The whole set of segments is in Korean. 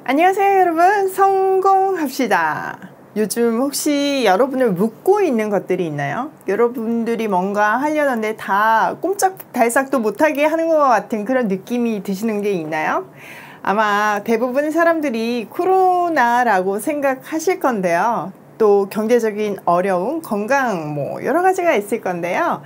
안녕하세요 여러분, 성공합시다. 요즘 혹시 여러분을 묶고 있는 것들이 있나요? 여러분들이 뭔가 하려는데 다 꼼짝달싹도 못하게 하는 것 같은 그런 느낌이 드시는 게 있나요? 아마 대부분 사람들이 코로나라고 생각하실 건데요. 또 경제적인 어려움, 건강 여러 가지가 있을 건데요.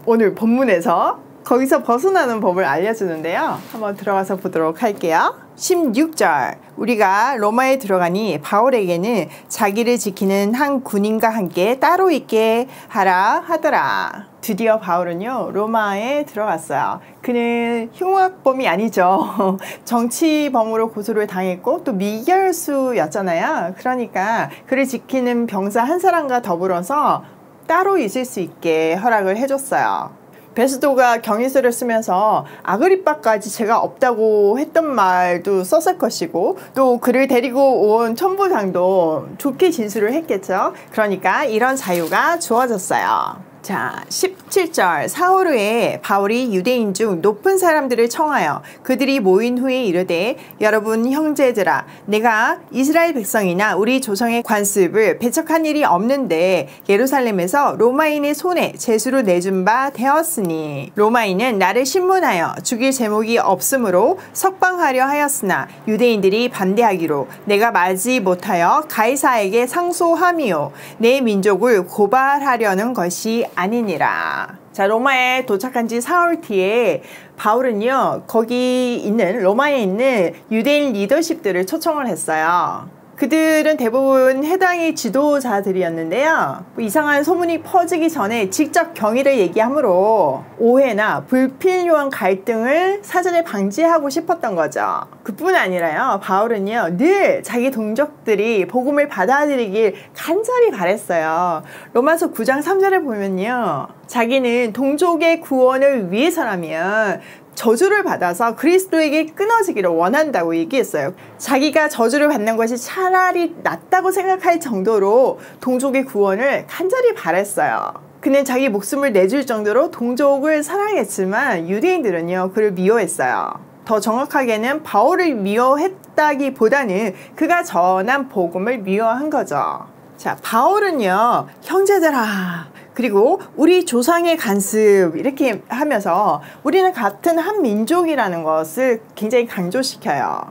오늘 본문에서 거기서 벗어나는 법을 알려주는데요. 한번 들어가서 보도록 할게요. 16절, 우리가 로마에 들어가니 바울에게는 자기를 지키는 한 군인과 함께 따로 있게 하라 하더라. 드디어 바울은요 로마에 들어갔어요. 그는 흉악범이 아니죠. 정치범으로 고소를 당했고 또 미결수였잖아요. 그러니까 그를 지키는 병사 한 사람과 더불어서 따로 있을 수 있게 허락을 해줬어요. 베스도가 경위서를 쓰면서 아그리빠까지 죄가 없다고 했던 말도 썼을 것이고, 또 그를 데리고 온 천부장도 좋게 진술을 했겠죠. 그러니까 이런 자유가 주어졌어요. 자, 17절, 사흘 후에 바울이 유대인 중 높은 사람들을 청하여 그들이 모인 후에 이르되, 여러분 형제들아, 내가 이스라엘 백성이나 우리 조상의 관습을 배척한 일이 없는데 예루살렘에서 로마인의 손에 제수로 내준 바 되었으니, 로마인은 나를 신문하여 죽일 제목이 없으므로 석방하려 하였으나 유대인들이 반대하기로 내가 말지 못하여 가이사에게 상소함이요 내 민족을 고발하려는 것이 아니니라. 자, 로마에 도착한 지 사흘 뒤에 바울은요 거기 있는 로마에 있는 유대인 리더십들을 초청을 했어요. 그들은 대부분 해당의 지도자들이었는데요. 이상한 소문이 퍼지기 전에 직접 경위를 얘기하므로 오해나 불필요한 갈등을 사전에 방지하고 싶었던 거죠. 그뿐 아니라요, 바울은요 늘 자기 동족들이 복음을 받아들이길 간절히 바랬어요. 로마서 9장 3절에 보면요, 자기는 동족의 구원을 위해서라면 저주를 받아서 그리스도에게 끊어지기를 원한다고 얘기했어요. 자기가 저주를 받는 것이 차라리 낫다고 생각할 정도로 동족의 구원을 간절히 바랬어요. 그는 자기 목숨을 내줄 정도로 동족을 사랑했지만 유대인들은요 그를 미워했어요. 더 정확하게는 바울을 미워했다기보다는 그가 전한 복음을 미워한 거죠. 자, 바울은요 형제들아, 그리고 우리 조상의 간습 이렇게 하면서 우리는 같은 한 민족이라는 것을 굉장히 강조시켜요.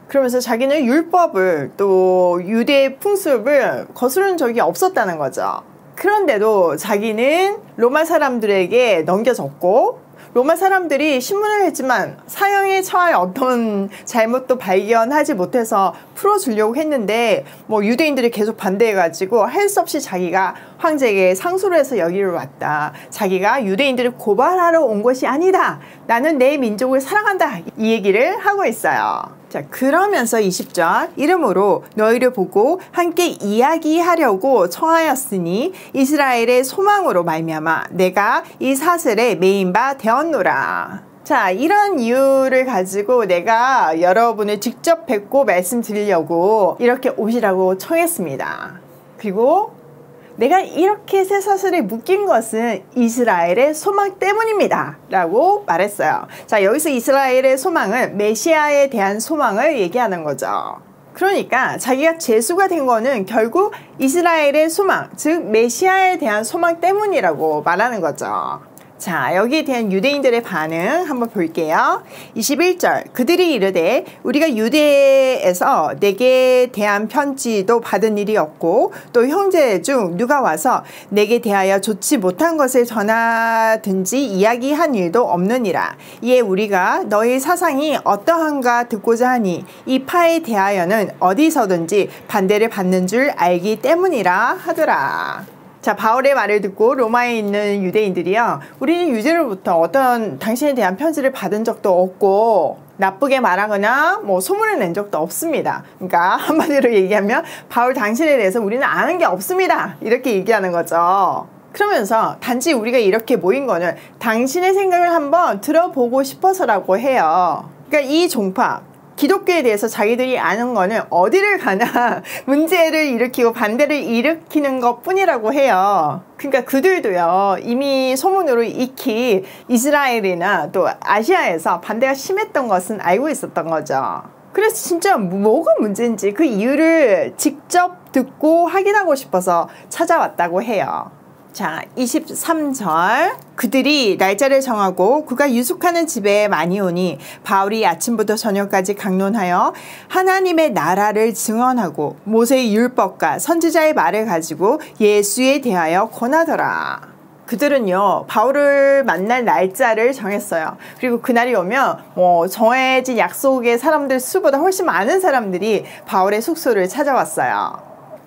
그러면서 자기는 율법을 또 유대 풍습을 거스른 적이 없었다는 거죠. 그런데도 자기는 로마 사람들에게 넘겨졌고, 로마 사람들이 신문을 했지만 사형에 처할 어떤 잘못도 발견하지 못해서 풀어주려고 했는데 유대인들이 계속 반대해가지고 할 수 없이 자기가 황제에게 상소를 해서 여기를 왔다. 자기가 유대인들을 고발하러 온 것이 아니다. 나는 내 민족을 사랑한다. 이 얘기를 하고 있어요. 자, 그러면서 20절, 이러므로 너희를 보고 함께 이야기하려고 청하였으니 이스라엘의 소망으로 말미암아 내가 이 사슬에 매인 바 되었노라. 자, 이런 이유를 가지고 내가 여러분을 직접 뵙고 말씀드리려고 이렇게 오시라고 청했습니다. 그리고 내가 이렇게 쇠사슬에 묶인 것은 이스라엘의 소망 때문입니다 라고 말했어요. 자, 여기서 이스라엘의 소망은 메시아에 대한 소망을 얘기하는 거죠. 그러니까 자기가 제수가 된 거는 결국 이스라엘의 소망, 즉 메시아에 대한 소망 때문이라고 말하는 거죠. 자, 여기에 대한 유대인들의 반응 한번 볼게요. 21절, 그들이 이르되 우리가 유대에서 내게 대한 편지도 받은 일이 없고 또 형제 중 누가 와서 내게 대하여 좋지 못한 것을 전하든지 이야기한 일도 없느니라. 이에 우리가 너희 사상이 어떠한가 듣고자 하니 이 파에 대하여는 어디서든지 반대를 받는 줄 알기 때문이라 하더라. 자, 바울의 말을 듣고 로마에 있는 유대인들이요, 우리는 유대로부터 어떤 당신에 대한 편지를 받은 적도 없고 나쁘게 말하거나 소문을 낸 적도 없습니다. 그러니까 한마디로 얘기하면 바울 당신에 대해서 우리는 아는 게 없습니다 이렇게 얘기하는 거죠. 그러면서 단지 우리가 이렇게 모인 거는 당신의 생각을 한번 들어보고 싶어서라고 해요. 그러니까 이 종파, 기독교에 대해서 자기들이 아는 거는 어디를 가나 문제를 일으키고 반대를 일으키는 것 뿐이라고 해요. 그러니까 그들도요 이미 소문으로 익히 이스라엘이나 또 아시아에서 반대가 심했던 것은 알고 있었던 거죠. 그래서 진짜 뭐가 문제인지 그 이유를 직접 듣고 확인하고 싶어서 찾아왔다고 해요. 자, 23절. 그들이 날짜를 정하고 그가 유숙하는 집에 많이 오니 바울이 아침부터 저녁까지 강론하여 하나님의 나라를 증언하고 모세의 율법과 선지자의 말을 가지고 예수에 대하여 권하더라. 그들은요, 바울을 만날 날짜를 정했어요. 그리고 그날이 오면 정해진 약속의 사람들 수보다 훨씬 많은 사람들이 바울의 숙소를 찾아왔어요.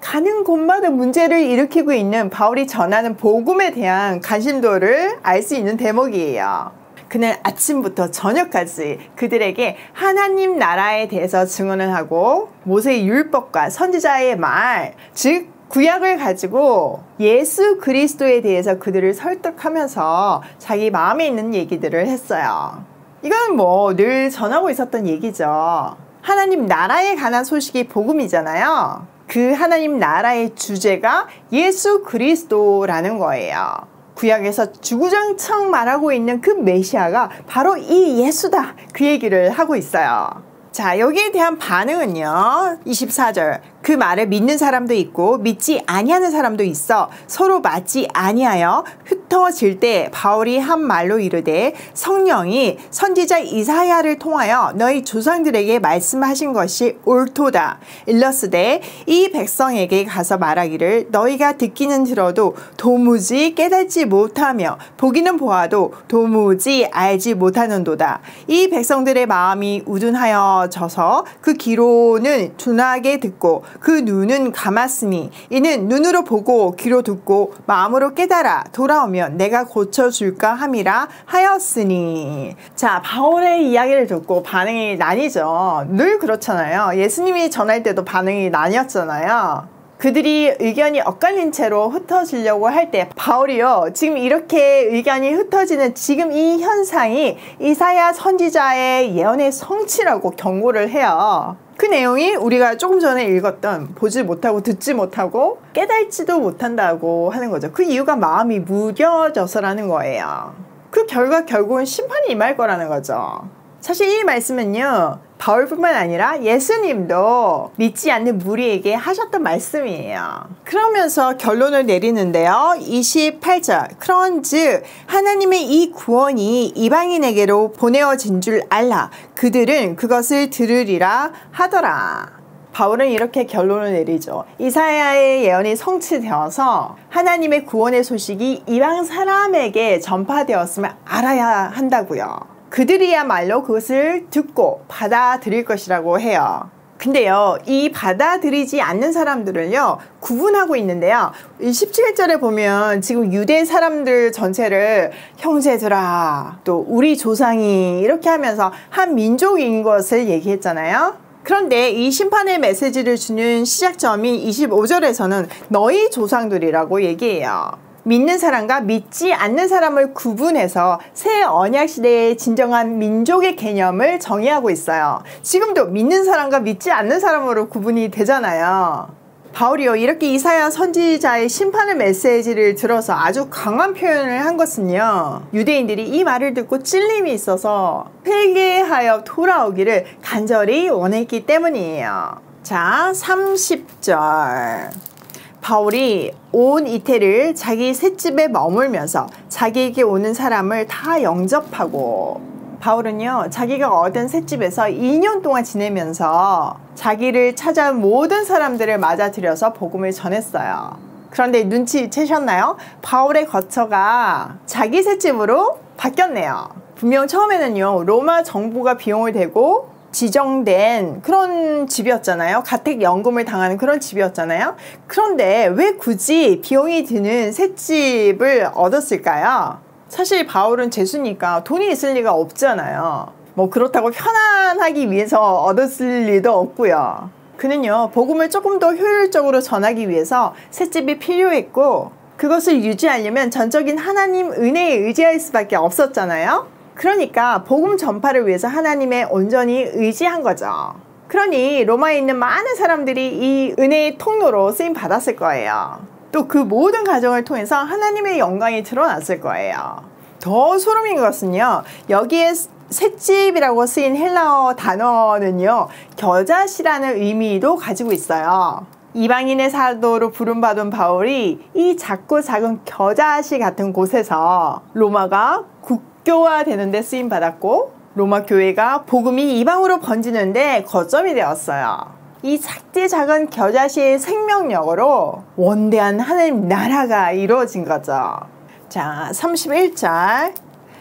가는 곳마다 문제를 일으키고 있는 바울이 전하는 복음에 대한 관심도를 알 수 있는 대목이에요. 그는 아침부터 저녁까지 그들에게 하나님 나라에 대해서 증언을 하고 모세의 율법과 선지자의 말, 즉 구약을 가지고 예수 그리스도에 대해서 그들을 설득하면서 자기 마음에 있는 얘기들을 했어요. 이건 늘 전하고 있었던 얘기죠. 하나님 나라에 관한 소식이 복음이잖아요. 그 하나님 나라의 주제가 예수 그리스도라는 거예요. 구약에서 주구장창 말하고 있는 그 메시아가 바로 이 예수다. 그 얘기를 하고 있어요. 자, 여기에 대한 반응은요. 24절. 그 말을 믿는 사람도 있고 믿지 아니하는 사람도 있어 서로 맞지 아니하여 흩어질 때 바울이 한 말로 이르되 성령이 선지자 이사야를 통하여 너희 조상들에게 말씀하신 것이 옳도다. 일러스되 이 백성에게 가서 말하기를 너희가 듣기는 들어도 도무지 깨닫지 못하며 보기는 보아도 도무지 알지 못하는도다. 이 백성들의 마음이 우둔하여져서 그 귀로는 둔하게 듣고 그 눈은 감았으니 이는 눈으로 보고 귀로 듣고 마음으로 깨달아 돌아오면 내가 고쳐줄까 함이라 하였으니. 자, 바울의 이야기를 듣고 반응이 나뉘죠. 늘 그렇잖아요. 예수님이 전할 때도 반응이 나뉘었잖아요. 그들이 의견이 엇갈린 채로 흩어지려고 할 때 바울이요, 지금 이렇게 의견이 흩어지는 지금 이 현상이 이사야 선지자의 예언의 성취라고 경고를 해요. 그 내용이 우리가 조금 전에 읽었던 보지 못하고 듣지 못하고 깨닫지도 못한다고 하는 거죠. 그 이유가 마음이 무뎌져서라는 거예요. 그 결과 결국은 심판이 임할 거라는 거죠. 사실 이 말씀은요, 바울뿐만 아니라 예수님도 믿지 않는 무리에게 하셨던 말씀이에요. 그러면서 결론을 내리는데요. 28절. 그런즉 하나님의 이 구원이 이방인에게로 보내어진 줄 알라. 그들은 그것을 들으리라 하더라. 바울은 이렇게 결론을 내리죠. 이사야의 예언이 성취되어서 하나님의 구원의 소식이 이방 사람에게 전파되었음을 알아야 한다고요. 그들이야말로 그것을 듣고 받아들일 것이라고 해요. 근데요, 이 받아들이지 않는 사람들을요, 구분하고 있는데요. 17절에 보면 지금 유대 사람들 전체를 형제들아, 또 우리 조상이 이렇게 하면서 한 민족인 것을 얘기했잖아요. 그런데 이 심판의 메시지를 주는 시작점인 25절에서는 너희 조상들이라고 얘기해요. 믿는 사람과 믿지 않는 사람을 구분해서 새 언약시대의 진정한 민족의 개념을 정의하고 있어요. 지금도 믿는 사람과 믿지 않는 사람으로 구분이 되잖아요. 바울이요, 이렇게 이사야 선지자의 심판의 메시지를 들어서 아주 강한 표현을 한 것은요, 유대인들이 이 말을 듣고 찔림이 있어서 회개하여 돌아오기를 간절히 원했기 때문이에요. 자, 30절. 바울이 온 이태를 자기 셋집에 머물면서 자기에게 오는 사람을 다 영접하고, 바울은요, 자기가 얻은 셋집에서 2년 동안 지내면서 자기를 찾아온 모든 사람들을 맞아들여서 복음을 전했어요. 그런데 눈치채셨나요? 바울의 거처가 자기 셋집으로 바뀌었네요. 분명 처음에는요, 로마 정부가 비용을 대고 지정된 그런 집이었잖아요. 가택연금을 당하는 그런 집이었잖아요. 그런데 왜 굳이 비용이 드는 셋집을 얻었을까요? 사실 바울은 죄수니까 돈이 있을 리가 없잖아요. 그렇다고 편안하기 위해서 얻었을 리도 없고요. 그는요, 복음을 조금 더 효율적으로 전하기 위해서 셋집이 필요했고, 그것을 유지하려면 전적인 하나님 은혜에 의지할 수밖에 없었잖아요. 그러니까 복음 전파를 위해서 하나님의 온전히 의지한 거죠. 그러니 로마에 있는 많은 사람들이 이 은혜의 통로로 쓰임 받았을 거예요. 또 그 모든 과정을 통해서 하나님의 영광이 드러났을 거예요. 더 소름인 것은요, 여기에 셋집이라고 쓰인 헬라어 단어는요, 겨자씨라는 의미도 가지고 있어요. 이방인의 사도로 부름받은 바울이 이 작고 작은 겨자씨 같은 곳에서 로마가 국교화되는 데 쓰임받았고, 로마 교회가 복음이 이방으로 번지는데 거점이 되었어요. 이 작디 작은 겨자씨의 생명력으로 원대한 하나님 나라가 이루어진 거죠. 자, 31절.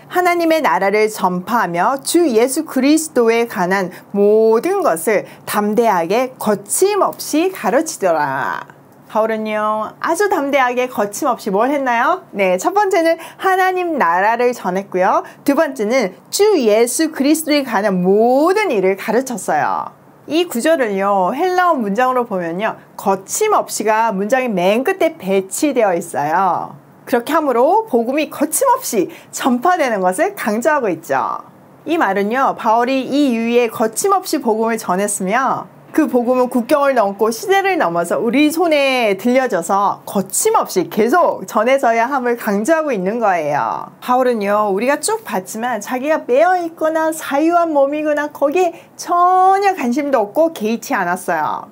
하나님의 나라를 전파하며 주 예수 그리스도에 관한 모든 것을 담대하게 거침없이 가르치더라. 바울은요, 아주 담대하게 거침없이 뭘 했나요? 네, 첫 번째는 하나님 나라를 전했고요. 두 번째는 주 예수 그리스도에 관한 모든 일을 가르쳤어요. 이 구절을요, 헬라어 문장으로 보면요, 거침없이가 문장의 맨 끝에 배치되어 있어요. 그렇게 함으로 복음이 거침없이 전파되는 것을 강조하고 있죠. 이 말은요, 바울이 이 이후에 거침없이 복음을 전했으며 그 복음은 국경을 넘고 시대를 넘어서 우리 손에 들려져서 거침없이 계속 전해져야 함을 강조하고 있는 거예요. 바울은요, 우리가 쭉 봤지만 자기가 매여있거나 사유한 몸이거나 거기에 전혀 관심도 없고 개의치 않았어요.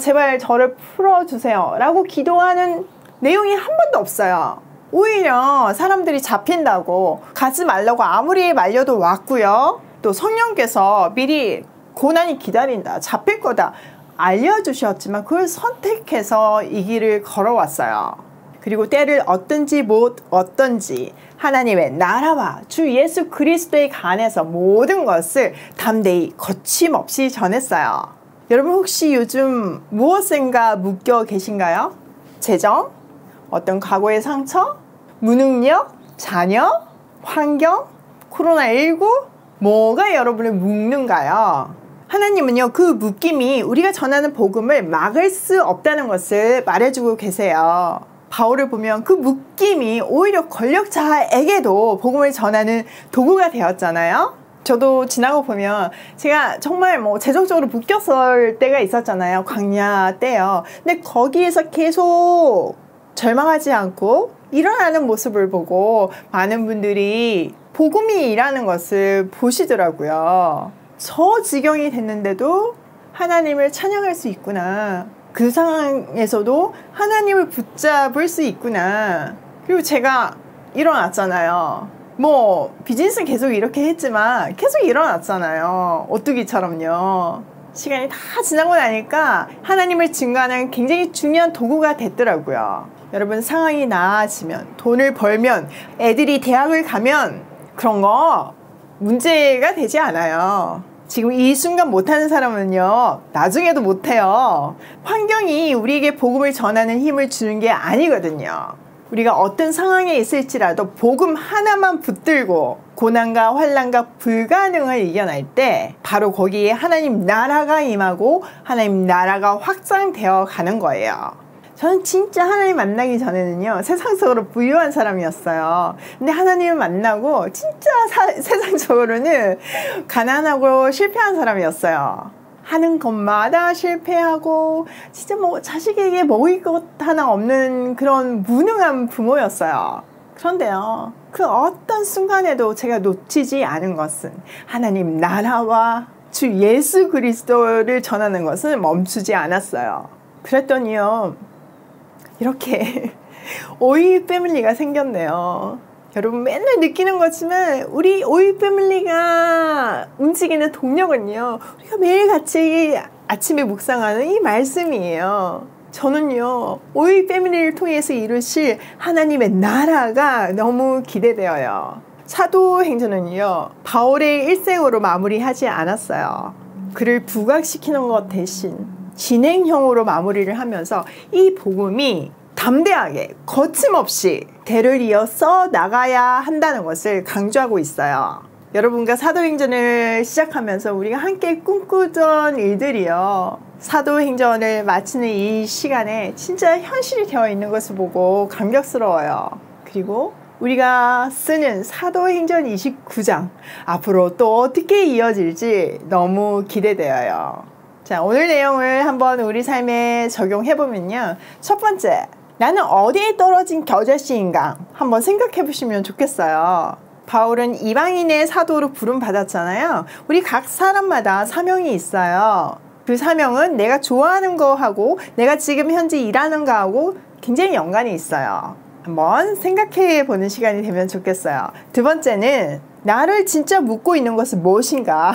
제발 저를 풀어주세요 라고 기도하는 내용이 한 번도 없어요. 오히려 사람들이 잡힌다고 가지 말라고 아무리 말려도 왔고요. 또 성령께서 미리 고난이 기다린다, 잡힐 거다 알려주셨지만 그걸 선택해서 이 길을 걸어왔어요. 그리고 때를 얻든지 못 얻든지 하나님의 나라와 주 예수 그리스도에 관해서 모든 것을 담대히 거침없이 전했어요. 여러분 혹시 요즘 무엇인가 묶여 계신가요? 재정? 어떤 과거의 상처? 무능력? 자녀? 환경? 코로나19? 뭐가 여러분을 묶는가요? 하나님은요, 그 묶임이 우리가 전하는 복음을 막을 수 없다는 것을 말해주고 계세요. 바울을 보면 그 묶임이 오히려 권력자에게도 복음을 전하는 도구가 되었잖아요. 저도 지나고 보면 제가 정말 재정적으로 묶였을 때가 있었잖아요. 광야 때요. 근데 거기에서 계속 절망하지 않고 일어나는 모습을 보고 많은 분들이 복음이 일하는 것을 보시더라고요. 저 지경이 됐는데도 하나님을 찬양할 수 있구나. 그 상황에서도 하나님을 붙잡을 수 있구나. 그리고 제가 일어났잖아요. 비즈니스 계속 이렇게 했지만 계속 일어났잖아요. 오뚜기처럼요. 시간이 다 지나고 나니까 하나님을 증거하는 굉장히 중요한 도구가 됐더라고요. 여러분 상황이 나아지면, 돈을 벌면, 애들이 대학을 가면 그런 거 문제가 되지 않아요. 지금 이 순간 못하는 사람은요, 나중에도 못해요. 환경이 우리에게 복음을 전하는 힘을 주는 게 아니거든요. 우리가 어떤 상황에 있을지라도 복음 하나만 붙들고 고난과 환난과 불가능을 이겨낼 때 바로 거기에 하나님 나라가 임하고 하나님 나라가 확장되어 가는 거예요. 저는 진짜 하나님 만나기 전에는요, 세상적으로 부유한 사람이었어요. 근데 하나님을 만나고 진짜 세상적으로는 가난하고 실패한 사람이었어요. 하는 것마다 실패하고 진짜 자식에게 먹을 것 하나 없는 그런 무능한 부모였어요. 그런데요, 그 어떤 순간에도 제가 놓치지 않은 것은 하나님 나라와 주 예수 그리스도를 전하는 것은 멈추지 않았어요. 그랬더니요, 이렇게 오이 패밀리가 생겼네요. 여러분 맨날 느끼는 거지만 우리 오이 패밀리가 움직이는 동력은요, 우리가 매일 같이 아침에 묵상하는 이 말씀이에요. 저는요, 오이 패밀리를 통해서 이루실 하나님의 나라가 너무 기대되어요. 사도행전은요, 바울의 일생으로 마무리하지 않았어요. 그를 부각시키는 것 대신 진행형으로 마무리를 하면서 이 복음이 담대하게 거침없이 대를 이어 써나가야 한다는 것을 강조하고 있어요. 여러분과 사도행전을 시작하면서 우리가 함께 꿈꾸던 일들이요, 사도행전을 마치는 이 시간에 진짜 현실이 되어 있는 것을 보고 감격스러워요. 그리고 우리가 쓰는 사도행전 29장 앞으로 또 어떻게 이어질지 너무 기대되어요. 자, 오늘 내용을 한번 우리 삶에 적용해보면요, 첫 번째, 나는 어디에 떨어진 겨자씨인가 한번 생각해 보시면 좋겠어요. 바울은 이방인의 사도로 부름받았잖아요. 우리 각 사람마다 사명이 있어요. 그 사명은 내가 좋아하는 거하고 내가 지금 현재 일하는 거하고 굉장히 연관이 있어요. 한번 생각해 보는 시간이 되면 좋겠어요. 두 번째는 나를 진짜 묶고 있는 것은 무엇인가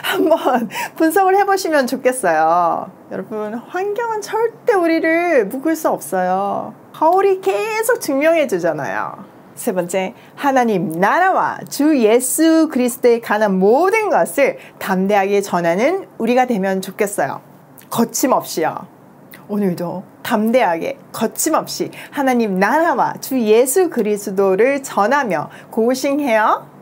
한번 분석을 해보시면 좋겠어요. 여러분, 환경은 절대 우리를 묶을 수 없어요. 바울이 계속 증명해 주잖아요. 세 번째, 하나님 나라와 주 예수 그리스도에 관한 모든 것을 담대하게 전하는 우리가 되면 좋겠어요. 거침없이요. 오늘도 담대하게 거침없이 하나님 나라와 주 예수 그리스도를 전하며 고싱해요.